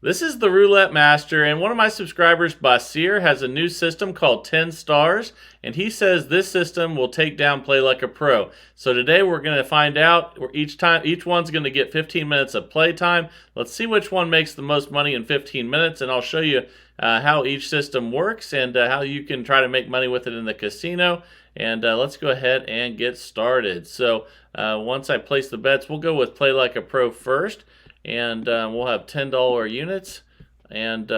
This is the Roulette Master, and one of my subscribers, Basir, has a new system called 10 Stars, and he says this system will take down Play Like a Pro. So today we're going to find out. Each one's going to get 15 minutes of play time. Let's see which one makes the most money in 15 minutes, and I'll show you how each system works and how you can try to make money with it in the casino. And let's go ahead and get started. So once I place the bets, we'll go with Play Like a Pro first. And we'll have $10 units, and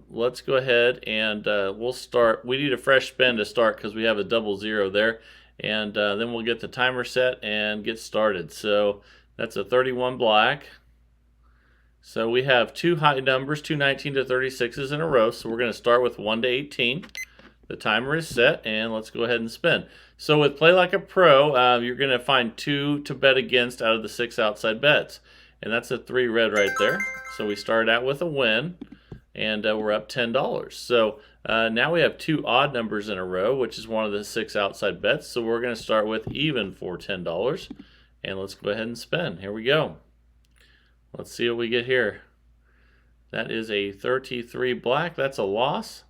let's go ahead and we'll start. We need a fresh spin to start because we have a double zero there, and then we'll get the timer set and get started. So that's a 31 black. So we have two high numbers, two 19 to 36s in a row, so we're going to start with 1 to 18. The timer is set, and let's go ahead and spin. So with Play Like a Pro, you're going to find 2 to bet against out of the 6 outside bets. And that's a 3 red right there. So we started out with a win, and we're up $10. So now we have 2 odd numbers in a row, which is one of the 6 outside bets. So we're going to start with even for $10. And let's go ahead and spin. Here we go. Let's see what we get here. That is a 33 black. That's a loss.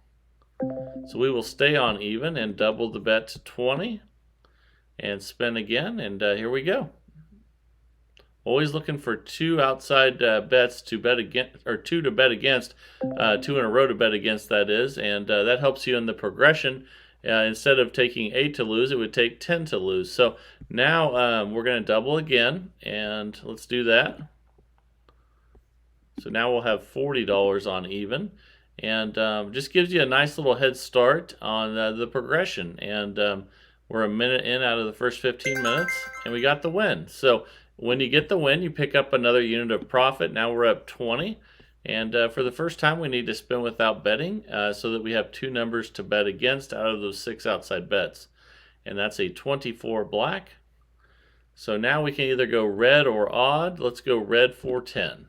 So we will stay on even and double the bet to 20. And spin again. And here we go. Always looking for 2 outside bets to bet against, or 2 to bet against, 2 in a row to bet against, that is, and that helps you in the progression. Instead of taking 8 to lose, it would take 10 to lose. So now we're going to double again, and let's do that. So now we'll have $40 on even, and just gives you a nice little head start on the progression. And we're a minute in out of the first 15 minutes, and we got the win. So when you get the win, you pick up another unit of profit. Now we're up 20. And for the first time, we need to spin without betting so that we have 2 numbers to bet against out of those 6 outside bets. And that's a 24 black. So now we can either go red or odd. Let's go red for 10.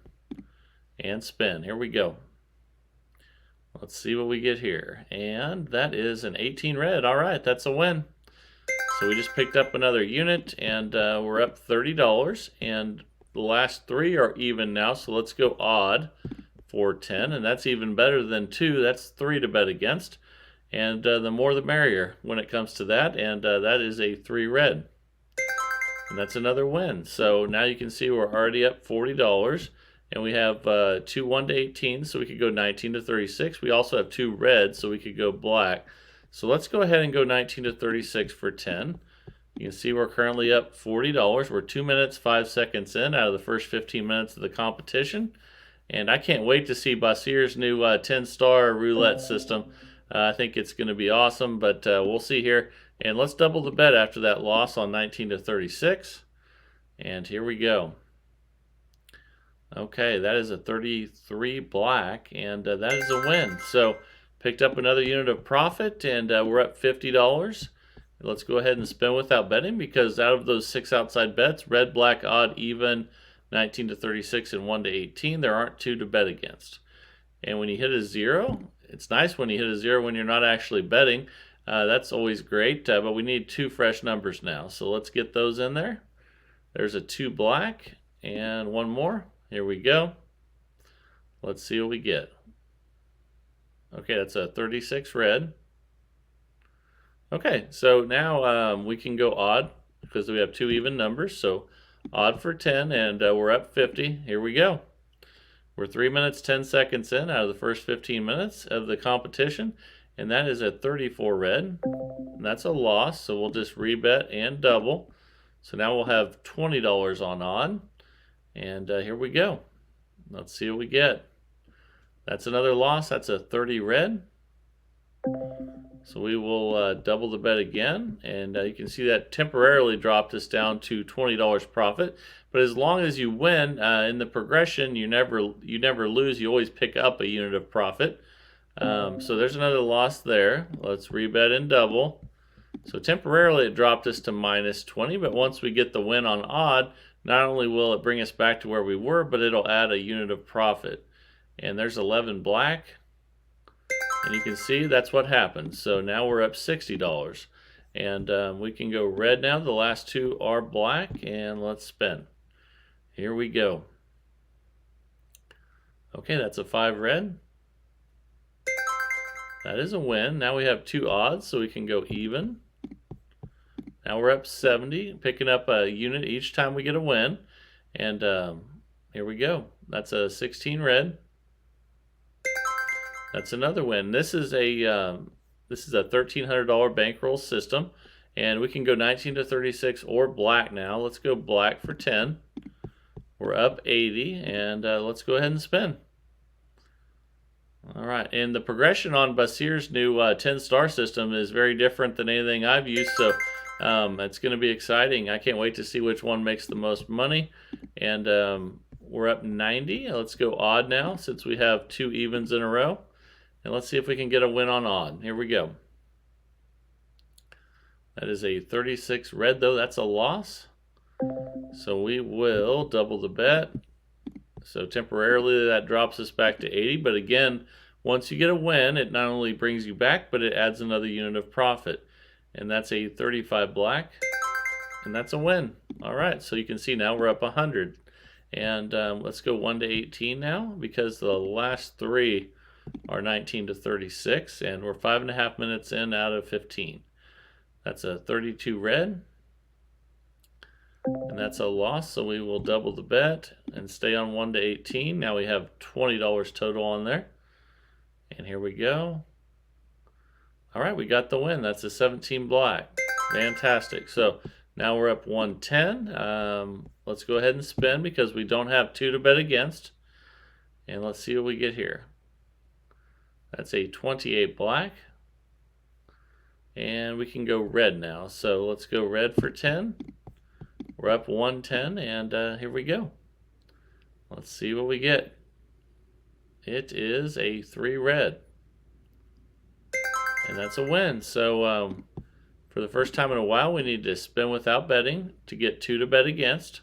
And spin. Here we go. Let's see what we get here. And that is an 18 red. All right, that's a win. So we just picked up another unit, and we're up $30, and the last 3 are even now, so let's go odd for 10, and that's even better than 2. That's 3 to bet against, and the more the merrier when it comes to that, and that is a 3 red, and that's another win. So now you can see we're already up $40, and we have 2 1 to 18, so we could go 19 to 36. We also have 2 red, so we could go black. So let's go ahead and go 19 to 36 for 10. You can see we're currently up $40. We're 2 minutes, 5 seconds in out of the first 15 minutes of the competition. And I can't wait to see Basir's new 10-star roulette system. I think it's going to be awesome, but we'll see here. And let's double the bet after that loss on 19 to 36. And here we go. Okay, that is a 33 black, and that is a win. So picked up another unit of profit, and we're up $50. Let's go ahead and spin without betting, because out of those 6 outside bets, red, black, odd, even, 19 to 36, and 1 to 18, there aren't 2 to bet against. And when you hit a 0, it's nice when you hit a 0 when you're not actually betting. That's always great, but we need 2 fresh numbers now. So let's get those in there. There's a 2 black, and 1 more. Here we go. Let's see what we get. Okay, that's a 36 red. Okay, so now we can go odd because we have 2 even numbers. So odd for 10, and we're up 50. Here we go. We're 3 minutes, 10 seconds in out of the first 15 minutes of the competition, and that is a 34 red. And that's a loss, so we'll just rebet and double. So now we'll have $20 on odd, and here we go. Let's see what we get. That's another loss. That's a 30 red. So we will double the bet again, and you can see that temporarily dropped us down to $20 profit. But as long as you win in the progression, you never lose. You always pick up a unit of profit. So there's another loss there. Let's rebet and double. So temporarily it dropped us to minus 20, but once we get the win on odd, not only will it bring us back to where we were, but it'll add a unit of profit. And there's 11 black. And you can see that's what happened. So now we're up $60. And we can go red now. The last 2 are black. And let's spin. Here we go. Okay, that's a 5 red. That is a win. Now we have 2 odds, so we can go even. Now we're up 70, picking up a unit each time we get a win. And here we go. That's a 16 red. That's another win. This is a $1,300 bankroll system, and we can go 19 to 36 or black now. Let's go black for 10. We're up 80, and let's go ahead and spin. All right, and the progression on Basir's new 10-star system is very different than anything I've used, so it's going to be exciting. I can't wait to see which one makes the most money. And we're up 90. Let's go odd now since we have 2 evens in a row. And let's see if we can get a win on odd. Here we go. That is a 36 red, though. That's a loss. So we will double the bet. So temporarily that drops us back to 80. But again, once you get a win, it not only brings you back, but it adds another unit of profit. And that's a 35 black. And that's a win. All right, so you can see now we're up 100. And let's go 1 to 18 now, because the last 3 are 19 to 36, and we're 5.5 minutes in out of 15. That's a 32 red, and that's a loss, so we will double the bet and stay on 1 to 18. Now we have $20 total on there, and here we go. All right, we got the win. That's a 17 black. Fantastic. So now we're up 110. Let's go ahead and spin because we don't have 2 to bet against, and let's see what we get here. That's a 28 black. And we can go red now. So let's go red for 10. We're up 110, and here we go. Let's see what we get. It is a 3 red. And that's a win. So for the first time in a while, we need to spin without betting to get 2 to bet against.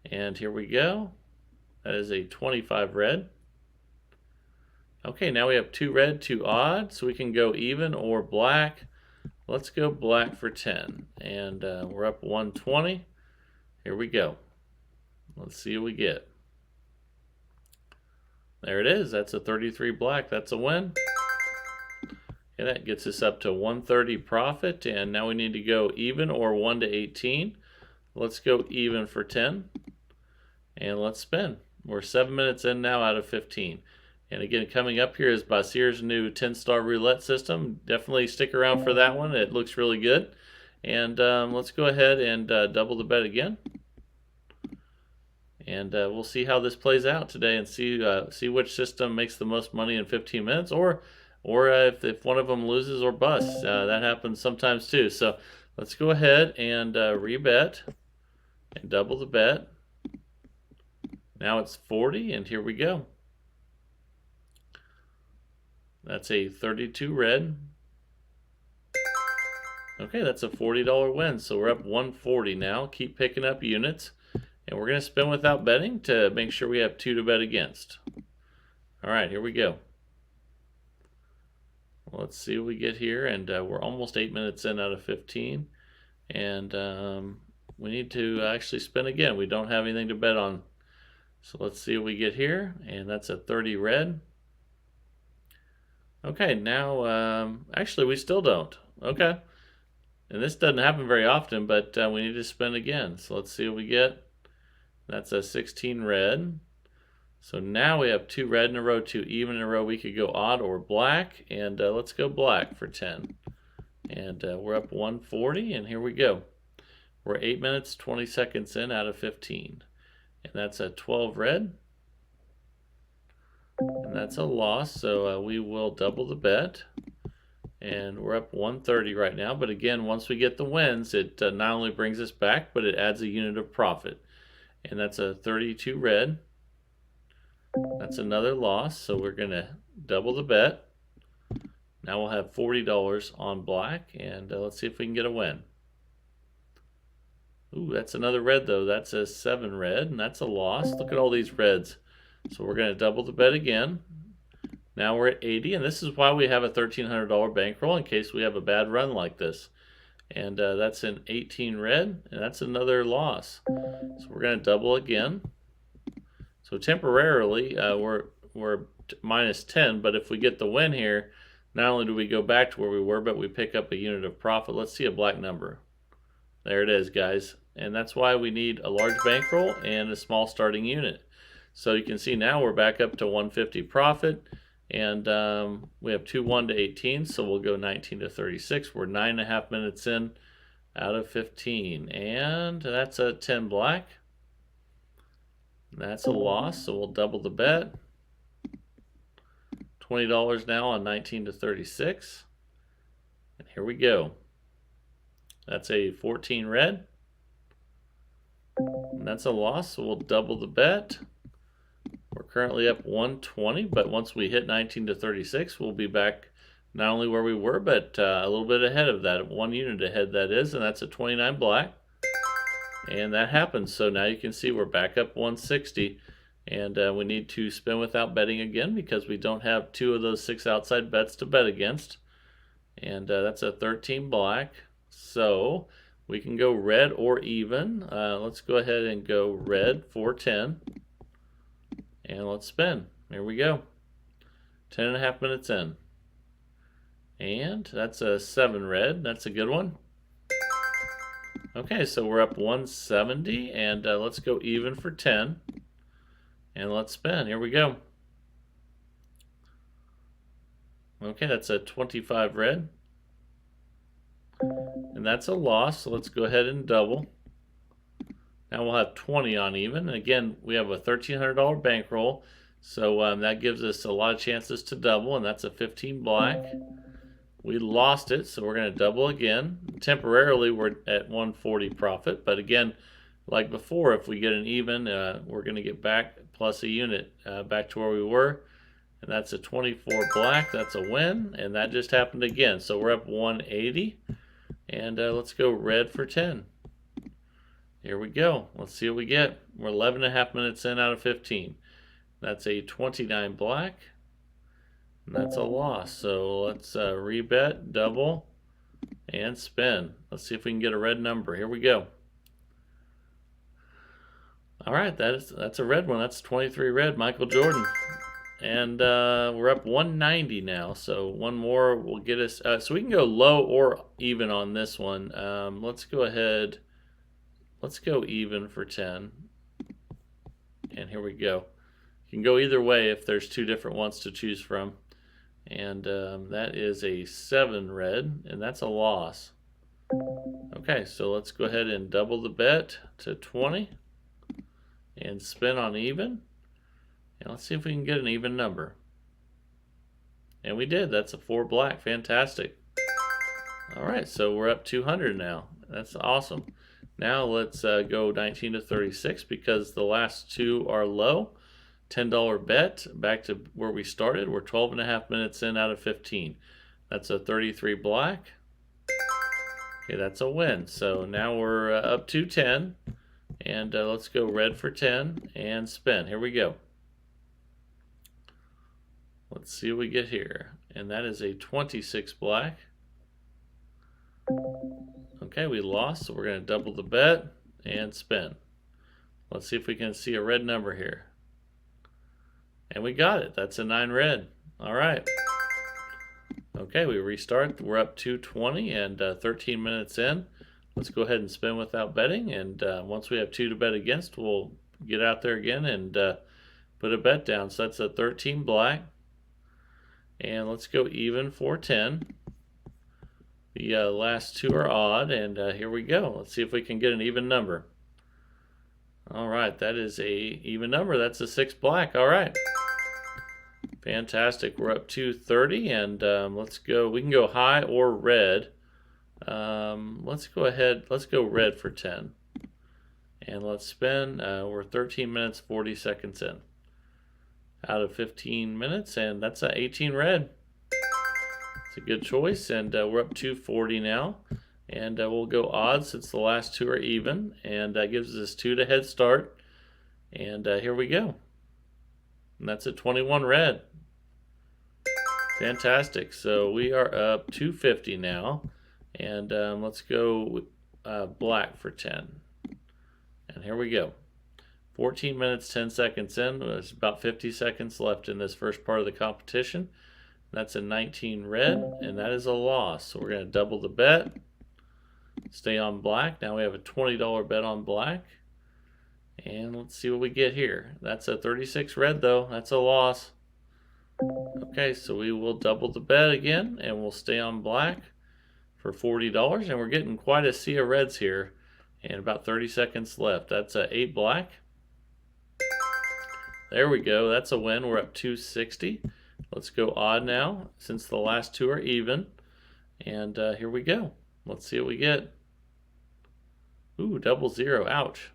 And here we go. That is a 25 red. Okay, now we have 2 red, 2 odd, so we can go even or black. Let's go black for 10, and we're up 120. Here we go. Let's see what we get. There it is. That's a 33 black. That's a win. And that gets us up to 130 profit, and now we need to go even or 1 to 18. Let's go even for 10, and let's spin. We're 7 minutes in now out of 15. And again, coming up here is Basir's new 10-star roulette system. Definitely stick around for that one. It looks really good. And let's go ahead and double the bet again. And we'll see how this plays out today and see which system makes the most money in 15 minutes, or if one of them loses or busts. That happens sometimes too. So let's go ahead and rebet and double the bet. Now it's 40, and here we go. That's a 32 red. Okay, that's a $40 win. So we're up 140 now. Keep picking up units. And we're going to spin without betting to make sure we have 2 to bet against. All right, here we go. Let's see what we get here. And we're almost 8 minutes in out of 15. And we need to actually spin again. We don't have anything to bet on. So let's see what we get here. And that's a 30 red. Okay, now, actually, we still don't. Okay. And this doesn't happen very often, but we need to spin again. So let's see what we get. That's a 16 red. So now we have 2 red in a row, 2 even in a row. We could go odd or black, and let's go black for 10. And we're up 140, and here we go. We're 8 minutes, 20 seconds in out of 15. And that's a 12 red. And that's a loss, so we will double the bet. And we're up 130 right now. But again, once we get the wins, it not only brings us back, but it adds a unit of profit. And that's a 32 red. That's another loss, so we're going to double the bet. Now we'll have $40 on black, and let's see if we can get a win. Ooh, that's another red, though. That's a 7 red, and that's a loss. Look at all these reds. So we're going to double the bet again. Now we're at 80, and this is why we have a $1,300 bankroll in case we have a bad run like this. And that's an 18 red, and that's another loss. So we're going to double again. So temporarily, we're minus 10, but if we get the win here, not only do we go back to where we were, but we pick up a unit of profit. Let's see a black number. There it is, guys. And that's why we need a large bankroll and a small starting unit. So you can see now we're back up to 150 profit, and we have 2-1 to 18, so we'll go 19 to 36. We're 9.5 minutes in out of 15, and that's a 10 black. That's a loss, so we'll double the bet. $20 now on 19 to 36. And here we go. That's a 14 red. And that's a loss, so we'll double the bet. We're currently up 120, but once we hit 19 to 36, we'll be back not only where we were, but a little bit ahead of that. 1 unit ahead, that is, and that's a 29 black. And that happens. So now you can see we're back up 160, and we need to spin without betting again because we don't have 2 of those 6 outside bets to bet against. And that's a 13 black. So we can go red or even. Let's go ahead and go red for 10. And let's spin. Here we go. 10.5 minutes in. And that's a 7 red. That's a good one. Okay, so we're up 170, and let's go even for 10. And let's spin. Here we go. Okay, that's a 25 red. And that's a loss, so let's go ahead and double. Now we'll have 20 on even. And again, we have a $1,300 bankroll, so that gives us a lot of chances to double, and that's a 15 black. We lost it, so we're going to double again. Temporarily, we're at 140 profit, but again, like before, if we get an even, we're going to get back plus a unit back to where we were. And that's a 24 black. That's a win, and that just happened again. So we're up 180, and let's go red for 10. Here we go. Let's see what we get. We're 11.5 minutes in out of 15. That's a 29 black. And that's a loss. So let's rebet, double, and spin. Let's see if we can get a red number. Here we go. All right, that's a red one. That's 23 red, Michael Jordan. And we're up 190 now. So one more will get us. So we can go low or even on this one. Let's go ahead. Let's go even for 10. And here we go. You can go either way if there's 2 different ones to choose from. And that is a 7 red, and that's a loss. Okay, so let's go ahead and double the bet to 20 and spin on even. And let's see if we can get an even number. And we did. That's a 4 black. Fantastic. All right, so we're up 200 now. That's awesome. Now let's go 19 to 36 because the last 2 are low. $10 bet, back to where we started. We're 12.5 minutes in out of 15. That's a 33 black. Okay, that's a win. So now we're up to 10. And let's go red for 10 and spin. Here we go. Let's see what we get here. And that is a 26 black. Okay, we lost, so we're going to double the bet and spin. Let's see if we can see a red number here. And we got it. That's a 9 red. All right. Okay, we restart. We're up 220 and 13 minutes in. Let's go ahead and spin without betting. And once we have 2 to bet against, we'll get out there again and put a bet down. So that's a 13 black. And let's go even for 10. The last 2 are odd, and here we go. Let's see if we can get an even number. All right, that is a even number. That's a 6 black. All right. Fantastic. We're up to 30, and let's go. We can go high or red. Let's go ahead. Let's go red for 10. And let's spin. We're 13 minutes, 40 seconds in. Out of 15 minutes, and that's a 18 red. It's a good choice, and we're up to 40 now. And we'll go odd since the last 2 are even, and that gives us 2 to head start. And here we go. And that's a 21 red. Fantastic. So we are up to 50 now. And let's go black for 10. And here we go. 14 minutes, 10 seconds in. There's about 50 seconds left in this first part of the competition. That's a 19 red, and that is a loss. So we're going to double the bet. Stay on black. Now we have a $20 bet on black. And let's see what we get here. That's a 36 red though. That's a loss. Okay, so we will double the bet again, and we'll stay on black for $40. And we're getting quite a sea of reds here. And about 30 seconds left. That's a 8 black. There we go. That's a win. We're up 260. Let's go odd now, since the last two are even. And here we go. Let's see what we get. Ooh, double zero. Ouch.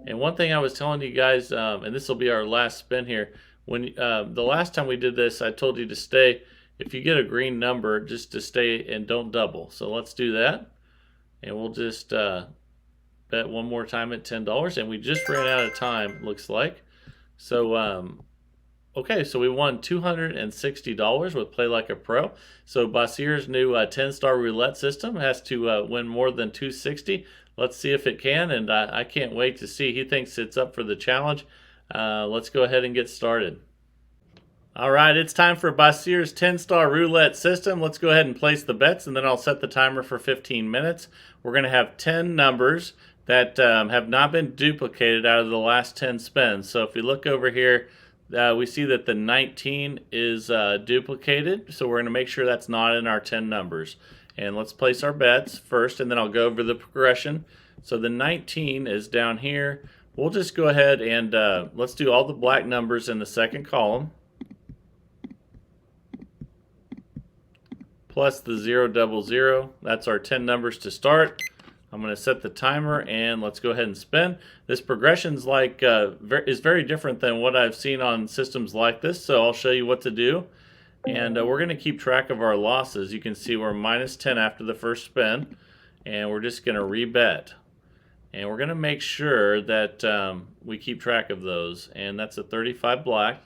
And one thing I was telling you guys, and this will be our last spin here. When the last time we did this, I told you to stay. If you get a green number, just to stay and don't double. So let's do that. And we'll just bet one more time at $10. And we just ran out of time, it looks like. So, okay, so we won $260 with Play Like a Pro. So Basir's new 10-star roulette system has to win more than $260. Let's see if it can, and I can't wait to see. He thinks it's up for the challenge. Let's go ahead and get started. All right, it's time for Basir's 10-star roulette system. Let's go ahead and place the bets, and then I'll set the timer for 15 minutes. We're going to have 10 numbers that have not been duplicated out of the last 10 spins. So if you look over here, we see that the 19 is duplicated. So we're going to make sure that's not in our 10 numbers. And let's place our bets first, and then I'll go over the progression. So the 19 is down here. We'll just go ahead and let's do all the black numbers in the second column, plus the 000. That's our 10 numbers to start. I'm going to set the timer, and let's go ahead and spin. This progression's like is very different than what I've seen on systems like this, so I'll show you what to do. And we're going to keep track of our losses. You can see we're minus 10 after the first spin, and we're just going to rebet. And we're going to make sure that we keep track of those. And that's a 35 black.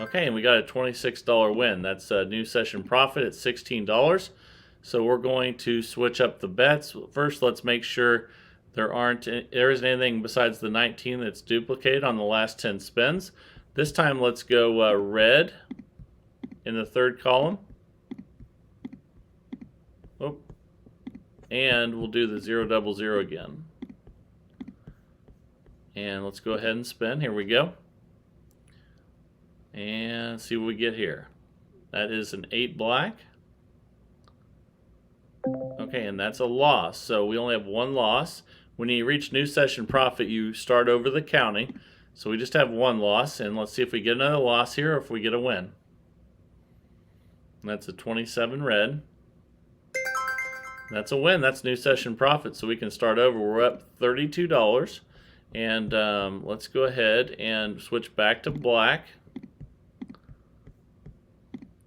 Okay, and we got a $26 win. That's a new session profit at $16. So we're going to switch up the bets. First, let's make sure there isn't anything besides the 19 that's duplicated on the last 10 spins. This time, let's go red in the third column. Oh, and we'll do the 000 again. And let's go ahead and spin. Here we go. And see what we get here. That is an 8 black. Okay, and that's a loss. So we only have one loss. When you reach new session profit, you start over the counting. So we just have one loss, and let's see if we get another loss here or if we get a win. And that's a 27 red. That's a win. That's new session profit, so we can start over. We're up $32. And let's go ahead and switch back to black.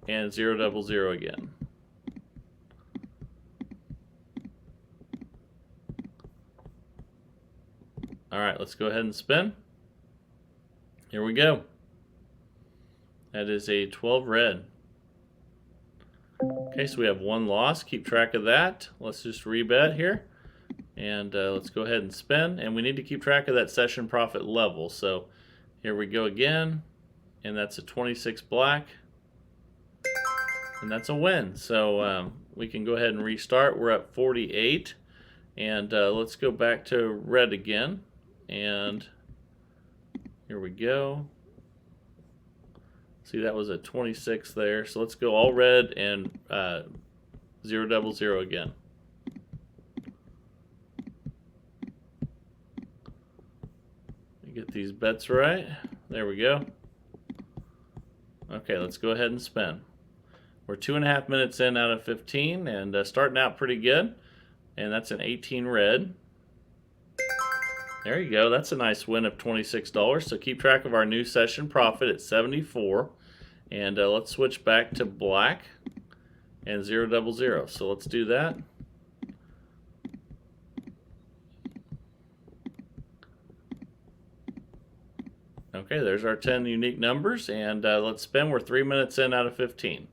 And 000 again. All right, let's go ahead and spin. Here we go. That is a 12 red. Okay, so we have one loss. Keep track of that. Let's just rebet here. And let's go ahead and spin. And we need to keep track of that session profit level. So here we go again. And that's a 26 black. And that's a win. So we can go ahead and restart. We're at 48. And let's go back to red again. And here we go. See, that was a 26 there. So let's go all red and 000 again. Get these bets right. There we go. Okay, let's go ahead and spin. We're 2.5 minutes in out of 15 and starting out pretty good. And that's an 18 red. There you go. That's a nice win of $26. So keep track of our new session profit at 74. And let's switch back to black and 000. So let's do that. Okay, there's our 10 unique numbers. And let's spin. We're 3 minutes in out of 15.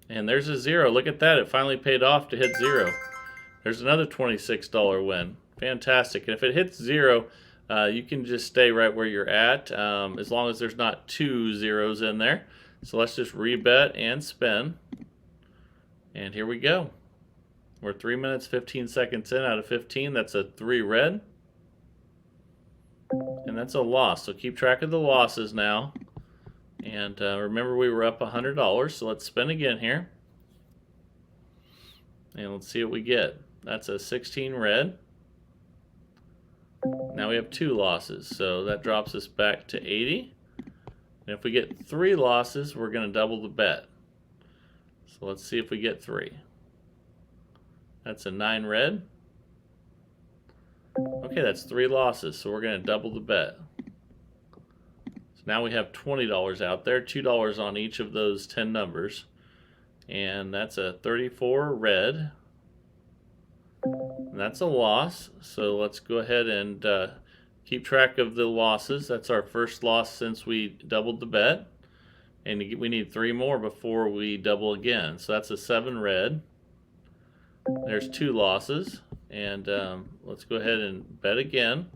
And there's a 0. Look at that. It finally paid off to hit 0. There's another $26 win. Fantastic. And if it hits 0, you can just stay right where you're at, as long as there's not 2 zeros in there. So let's just rebet and spin. And here we go. We're 3 minutes 15 seconds in out of 15. That's a 3 red. And that's a loss. So keep track of the losses now. And remember, we were up $100. So let's spin again here. And let's see what we get. That's a 16 red. Now we have 2 losses. So that drops us back to 80. And if we get 3 losses, we're going to double the bet. So let's see if we get 3. That's a 9 red. Okay, that's 3 losses, so we're going to double the bet. So now we have $20 out there, $2 on each of those 10 numbers. And that's a 34 red. And that's a loss, so let's go ahead and keep track of the losses. That's our first loss since we doubled the bet. And we need 3 more before we double again. So that's a 7 red. There's 2 losses. And let's go ahead and bet again.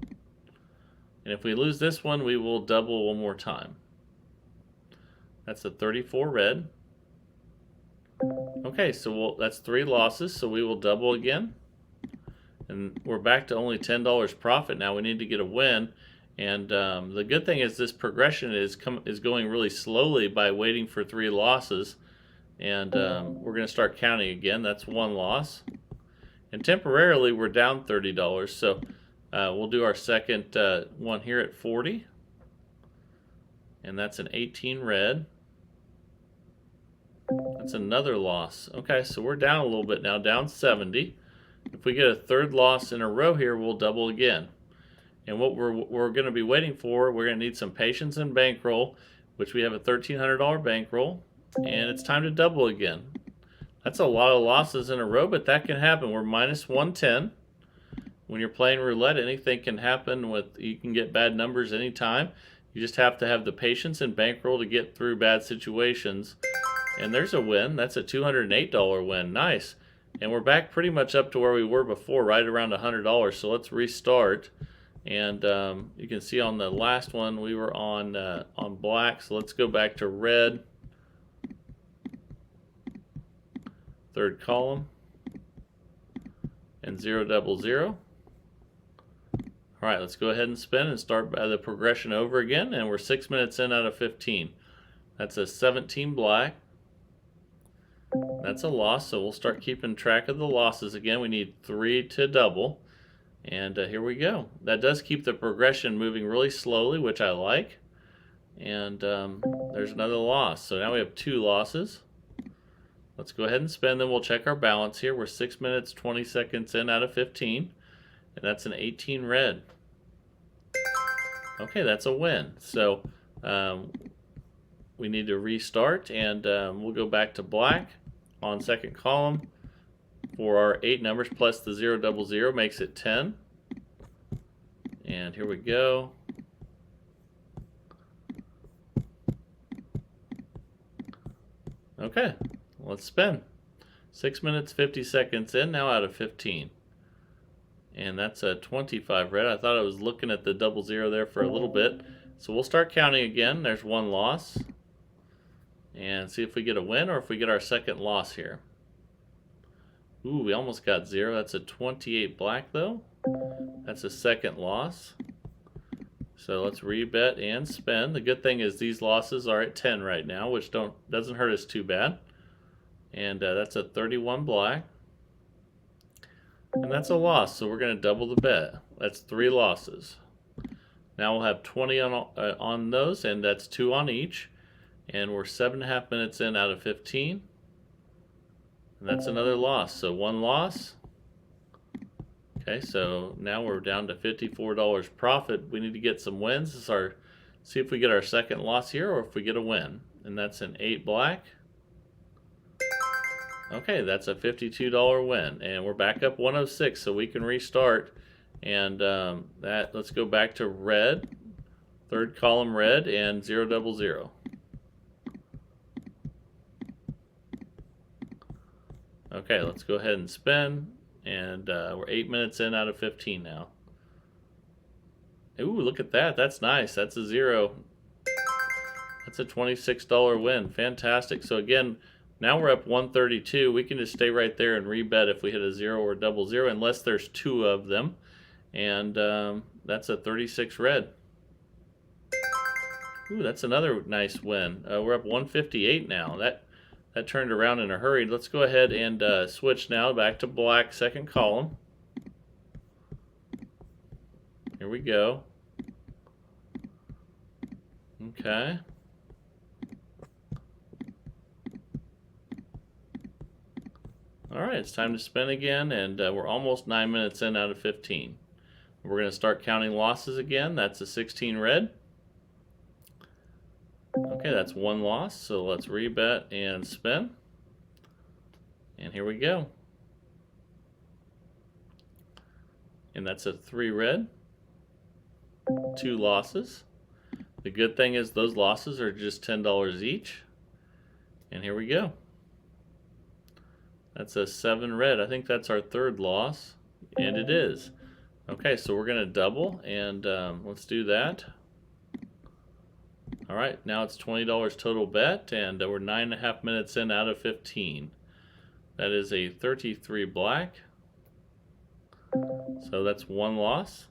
And if we lose this one, we will double one more time. That's a 34 red. Okay, so that's 3 losses, so we will double again. And we're back to only $10 profit now. We need to get a win. And the good thing is this progression is going really slowly by waiting for 3 losses. And we're going to start counting again. That's 1 loss. And temporarily we're down $30. So we'll do our second one here at 40. And that's an 18 red. That's another loss. Okay, so we're down a little bit now, down 70. If we get a 3rd loss in a row here, we'll double again. And what we're going to be waiting for, we're going to need some patience and bankroll, which we have a $1,300 bankroll. And it's time to double again. That's a lot of losses in a row, but that can happen. We're minus 110. When you're playing roulette, anything can happen. You can get bad numbers anytime. You just have to have the patience and bankroll to get through bad situations. And there's a win. That's a $208 win. Nice. And we're back pretty much up to where we were before, right around $100. So let's restart. And you can see on the last one we were on black. So let's go back to red. 3rd column. And 0 double 0. All right, let's go ahead and spin and start the progression over again. And we're 6 minutes in out of 15. That's a 17 black. That's a loss, so we'll start keeping track of the losses again. We need 3 to double. And here we go. That does keep the progression moving really slowly, which I like. And there's another loss. So now we have 2 losses. Let's go ahead and spin, then we'll check our balance here. We're 6 minutes, 20 seconds in out of 15. And that's an 18 red. Okay, that's a win. So we need to restart, and we'll go back to black on 2nd column for our 8 numbers plus the 0 double 0 makes it 10. And here we go. Okay, let's spin. 6 minutes 50 seconds in now out of 15. And that's a 25 red. I thought I was looking at the double 0 there for a little bit. So we'll start counting again. There's 1 loss. And see if we get a win or if we get our 2nd loss here. Ooh, we almost got 0. That's a 28 black though. That's a 2nd loss. So let's rebet and spin. The good thing is these losses are at 10 right now, which doesn't hurt us too bad. And that's a 31 black. And that's a loss, so we're going to double the bet. That's 3 losses. Now we'll have 20 on those, and that's 2 on each. And we're 7.5 minutes in out of 15. And that's another loss. So 1 loss. Okay, so now we're down to $54 profit. We need to get some wins. See if we get our 2nd loss here or if we get a win. And that's an 8 black. Okay, that's a $52 win. And we're back up 106, so we can restart. And let's go back to red. 3rd column red and 0 double 0. Okay, let's go ahead and spin. And we're 8 minutes in out of 15 now. Ooh, look at that. That's nice. That's a 0. That's a $26 win. Fantastic. So again, now we're up 132. We can just stay right there and rebet if we hit a 0 or double 0, unless there's 2 of them. And that's a 36 red. Ooh, that's another nice win. We're up 158 now. That turned around in a hurry. Let's go ahead and switch now back to black, second column. Here we go. Okay. All right, it's time to spin again, and we're almost 9 minutes in out of 15. We're going to start counting losses again. That's a 16 red. Okay, that's 1 loss, so let's rebet and spin. And here we go. And that's a 3 red. 2 losses. The good thing is those losses are just $10 each. And here we go. That's a 7 red. I think that's our 3rd loss. And it is. Okay, so we're going to double, and let's do that. All right, now it's $20 total bet, and we're 9.5 minutes in out of 15. That is a 33 black. So that's 1 loss.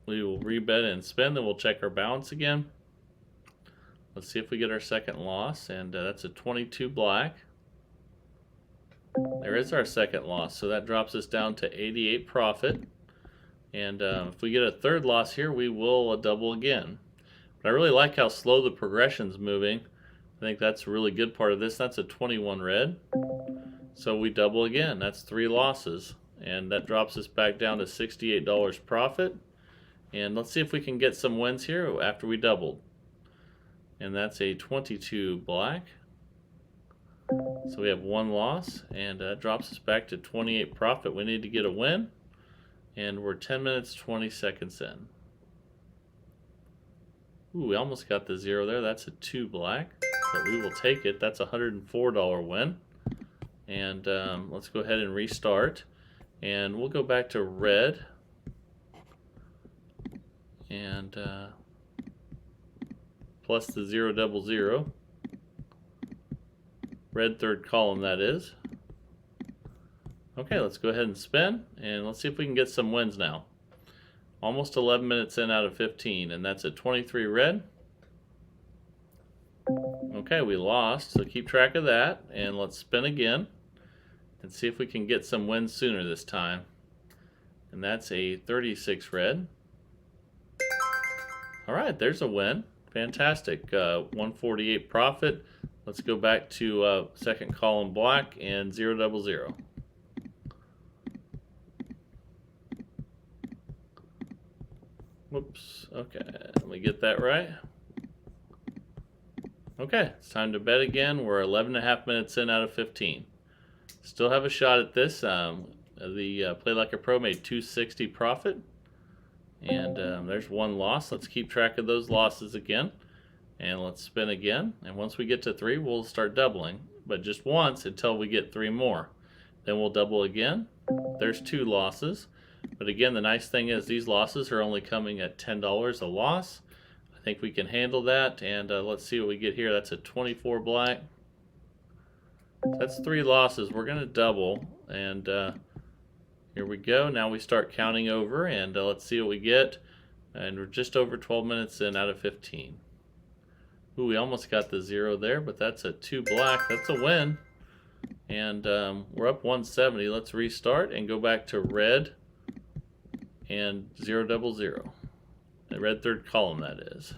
We will rebet and spin, then we'll check our balance again. Let's see if we get our second loss, and that's a 22 black. There is our second loss, so that drops us down to 88 profit. And if we get a 3rd loss here, we will double again. But I really like how slow the progression's moving. I think that's a really good part of this. That's a 21 red. So we double again. That's 3 losses. And that drops us back down to $68 profit. And let's see if we can get some wins here after we doubled. And that's a 22 black. So we have 1 loss, and that drops us back to 28 profit. We need to get a win, and we're 10 minutes, 20 seconds in. Ooh, we almost got the 0 there. That's a 2 black, but we will take it. That's a $104 win. And let's go ahead and restart. And we'll go back to red. And plus the 0 double 0. Red 3rd column, that is. Okay, let's go ahead and spin, and let's see if we can get some wins now. Almost 11 minutes in out of 15, and that's a 23 red. Okay, we lost, so keep track of that, and let's spin again and see if we can get some wins sooner this time. And that's a 36 red. All right, there's a win. Fantastic. 148 profit. Let's go back to second column black and 0 double 0. Whoops. Okay, let me get that right. Okay, it's time to bet again. We're 11.5 minutes in out of 15. Still have a shot at this. The Play Like a Pro made 260 profit. And there's 1 loss. Let's keep track of those losses again. And let's spin again. And once we get to 3, we'll start doubling. But just once until we get 3 more. Then we'll double again. There's 2 losses. But again, the nice thing is these losses are only coming at $10 a loss. I think we can handle that. And let's see what we get here. That's a 24 black. That's 3 losses. We're going to double. And here we go. Now we start counting over. And let's see what we get. And we're just over 12 minutes in out of 15. Ooh, we almost got the 0 there, but that's a 2 black. That's a win. And we're up 170. Let's restart and go back to red and 0 double 0. The red 3rd column, that is.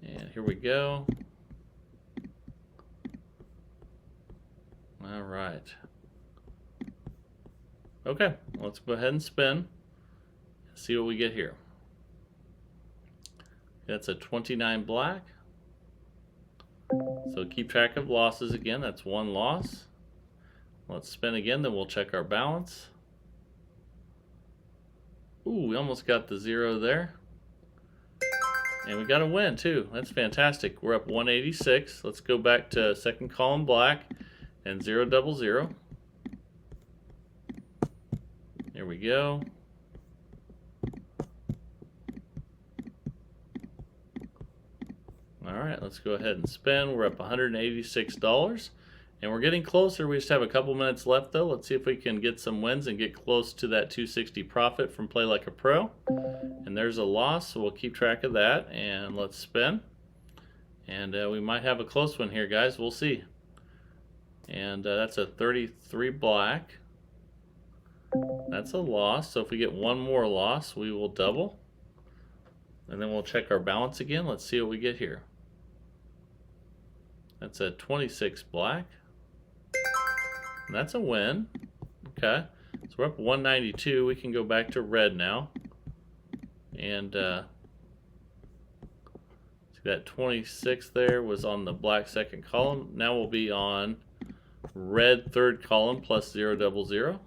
And here we go. All right. Okay, let's go ahead and spin. See what we get here. That's a 29 black. So keep track of losses again. That's 1 loss. Let's spin again, then we'll check our balance. Ooh, we almost got the 0 there. And we got a win too. That's fantastic. We're up 186. Let's go back to second column black and 0 double 0. go. All right, let's go ahead and spin. We're up $186, and we're getting closer. We just have a couple minutes left, though. Let's see if we can get some wins and get close to that 260 profit from Play Like a Pro. And there's a loss, so we'll keep track of that, and let's spin. And we might have a close one here, guys. We'll see. And that's a 33 black. That's a loss, so if we get one more loss, we will double. And then we'll check our balance again. Let's see what we get here. That's a 26 black. And that's a win. Okay, so we're up 192. We can go back to red now. And see that 26 there was on the black second column. Now we'll be on red third column plus 0 double 0.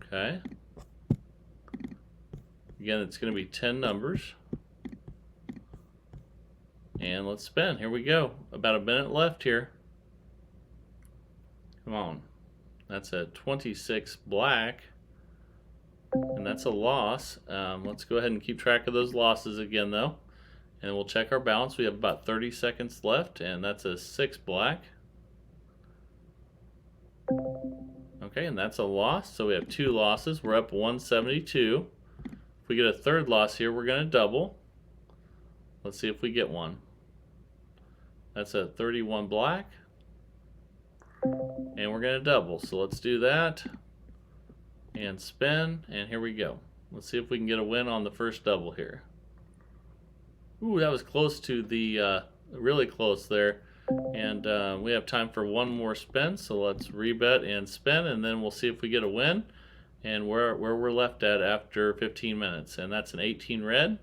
Okay. Again, it's going to be 10 numbers. And let's spin. Here we go. About a minute left here. Come on. That's a 26 black. And that's a loss. Let's go ahead and keep track of those losses again, though. And we'll check our balance. We have about 30 seconds left. And that's a 6 black. Okay, and that's a loss. So we have 2 losses. We're up 172. If we get a third loss here, we're going to double. Let's see if we get one. That's a 31 black. And we're going to double. So let's do that. And spin. And here we go. Let's see if we can get a win on the first double here. Ooh, that was close to the, really close there. And we have time for one more spin. So let's rebet and spin. And then we'll see if we get a win. And where we're left at after 15 minutes. And that's an 18 red.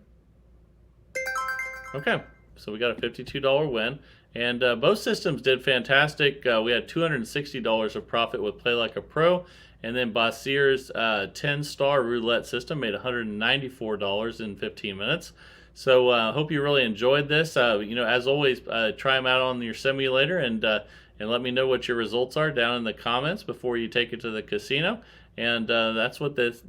Okay, so we got a $52 win. And both systems did fantastic. We had $260 of profit with Play Like a Pro. And then Basir's 10-star roulette system made $194 in 15 minutes. So I hope you really enjoyed this. You know, as always, try them out on your simulator and let me know what your results are down in the comments before you take it to the casino. And that's what this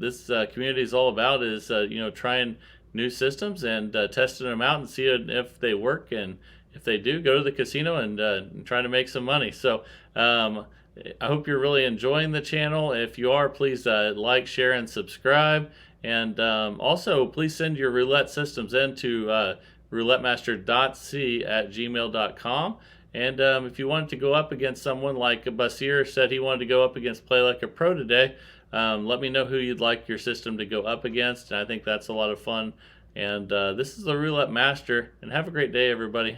community is all about, is you know, trying new systems and testing them out and seeing if they work. And if they do, go to the casino and try to make some money. So I hope you're really enjoying the channel. If you are, please like, share, and subscribe. And also, please send your roulette systems in to roulettemaster.c@gmail.com. And if you wanted to go up against someone like Basir said he wanted to go up against Play Like a Pro today, let me know who you'd like your system to go up against. And I think that's a lot of fun. And this is the Roulette Master. And have a great day, everybody.